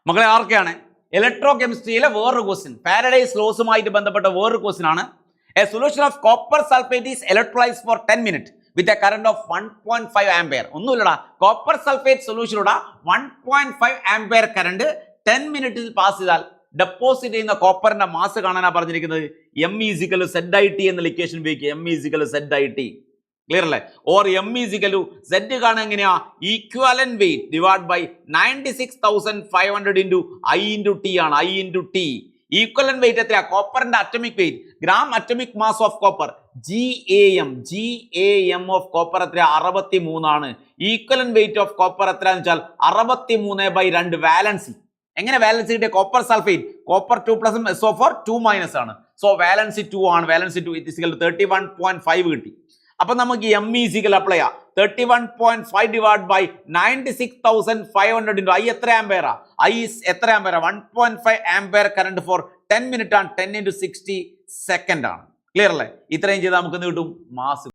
മക്കളെ ആർക്കെയാണ്? ഇലക്ട്രോ കെമിസ്ട്രിയിലെ വേറൊരു question, paradise ലോസുമായിട്ട് ബന്ധപ്പെട്ട വേറൊരു ക്വസ്റ്റ്യൻ ആണ്. A solution of copper sulphate is electrolysed for 10 minute with a current of 1.5 ampere. ഒന്നുമില്ലടാ, കോപ്പർ സൾഫേറ്റ് സൊല്യൂഷനിലൂടെ 1.5 ആംപിയർ കറന്റ് 10 മിനിറ്റിൽ പാസ് ചെയ്താൽ ഡെപ്പോസിറ്റ് ചെയ്യുന്ന കോപ്പറിന്റെ മാസ് കാണാനാ പറഞ്ഞിരിക്കുന്നത്. M is equal Z I T എന്ന ഇക്വേഷൻ ഉപയോഗിക്കുക. M is equal Z I T, clear അല്ലേ? ഓർ എം ഈസിക്കൽ സെഡ് കാണാൻ എങ്ങനെയാ? Equivalent weight divide by 96,500 into I into T ആണ്. I into T. Equivalent weight എത്രയാ? കോപ്പറിന്റെ atomic weight, gram atomic mass of copper, GAM of copper എത്രയാ? 63 ആണ്. Equivalent weight of copper എത്രയാന്ന് വെച്ചാൽ 63/2 valency. എങ്ങനെ വാലൻസി കിട്ടിയ? കോപ്പർ സൾഫേറ്റ്, കോപ്പർ 2 പ്ലസും SO4 2 മൈനസ് ആണ്. സോ വാലൻസി 2 ആണ്. വാലൻസി 2 ഇറ്റ് 31.5 കിട്ടി. അപ്പൊ നമുക്ക് എം ഈസിക്കൽ അപ്ലൈ ചെയ്യാം. 31.5 ഡിവൈഡ് ബൈ 96,500 ഇൻറ്റു ഐ എത്ര ആംപയറാ? ഐ എത്ര ആംപയറാ? 1.5 ആംപയർ കറണ്ട് ഫോർ 10 മിനിറ്റ് ആണ്. 10 × 60 സെക്കൻഡ് ആണ്. ക്ലിയർ അല്ലേ? ഇത്രയും ചെയ്താൽ നമുക്ക് എന്ത് കിട്ടും? മാസ്.